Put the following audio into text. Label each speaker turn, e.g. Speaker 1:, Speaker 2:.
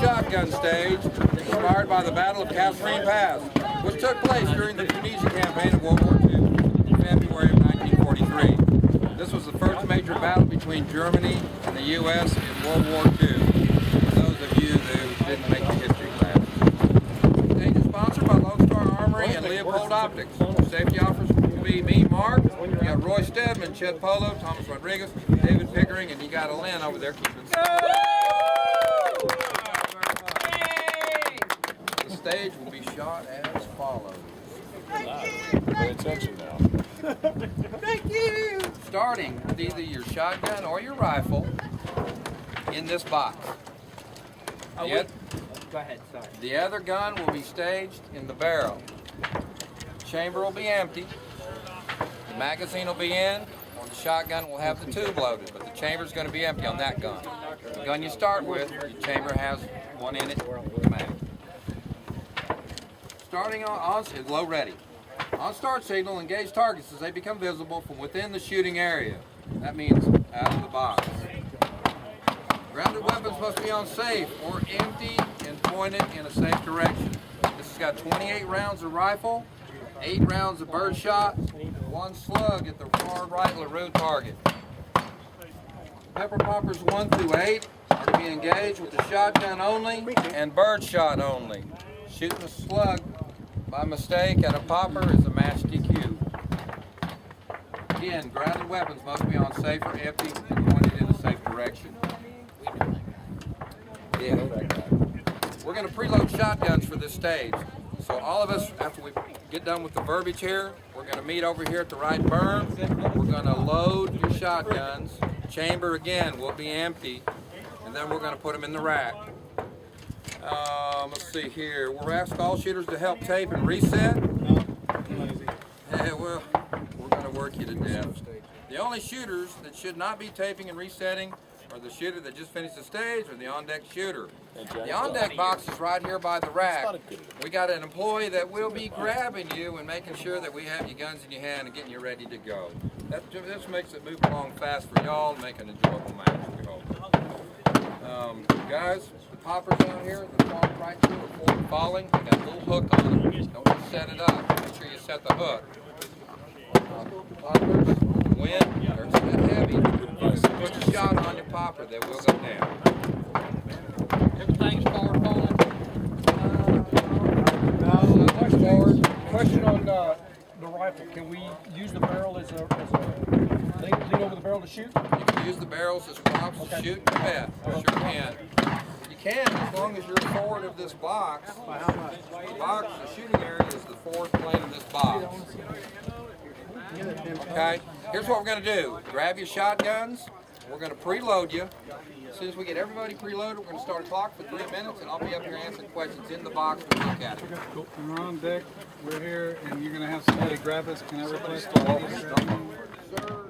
Speaker 1: shotgun stage, inspired by the Battle of Kasserine Pass, which took place during the Tunisia campaign of World War II in February of 1943. This was the first major battle between Germany and the U.S. in World War II, for those of you who didn't make the history class. The stage is sponsored by Lone Star Armory and Leopold Optics. Safety officers will be me, Mark. You got Roy Stedman, Chet Polo, Thomas Rodriguez, David Pickering, and you got a Lynn over there keeping The stage will be shot as follows.
Speaker 2: Pay attention now.
Speaker 1: Thank you! Starting with either your shotgun or your rifle in this box.
Speaker 3: Go ahead, sorry.
Speaker 1: The other gun will be staged in the barrel. Chamber will be empty. The magazine will be in, or the shotgun will have the tube loaded, but the chamber is going to be empty on that gun. The gun you start with, your chamber has one in it, the mag. Starting on is low ready. On start signal, engage targets as they become visible from within the shooting area. That means out of the box. Grounded weapons must be on safe or empty and pointed in a safe direction. This has got 28 rounds of rifle, 8 rounds of birdshot, 1 slug at the far right LaRue target. Pepper poppers 1 through 8 are to be engaged with the shotgun only and birdshot only. Shooting a slug by mistake at a popper is a match DQ. Again, grounded weapons must be on safe or empty and pointed in a safe direction. Yeah. We're going to preload shotguns for this stage. So all of us, after we get done with the verbiage here, we're going to meet over here at the right berm. We're going to load your shotguns. Chamber, again, will be empty. And then we're going to put them in the rack. Let's see here. We're asking all shooters to help tape and reset. Yeah, well, we're going to work you to death. The only shooters that should not be taping and resetting are the shooter that just finished the stage or the on-deck shooter. The on-deck box is right here by the rack. We got an employee that will be grabbing you and making sure that we have your guns in your hand and getting you ready to go. This makes it move along fast for y'all and make an enjoyable match, we hope. Guys, the poppers down here, the fall right through are forward falling. They got a little hook on them. Don't set it up. Make sure you set the hook. Poppers, wind, they're set heavy. Put a shot on your popper, they will go down. Everything's forward falling.
Speaker 4: Forward. Question on the rifle. Can we use the barrel as a lean over the barrel to shoot?
Speaker 1: You can use the barrels as props to shoot, you bet. Sure can. You can as long as you're forward of this box. The box, the shooting area is the fourth plane of this box. Okay, here's what we're going to do. Grab your shotguns. We're going to preload you. As soon as we get everybody preloaded, we're going to start a clock for 3 minutes, and I'll be up here answering questions in the box to look at it.
Speaker 5: Cool. We're on deck. We're here, and you're going to have somebody grab us. Can I request the ladies?
Speaker 1: Sir.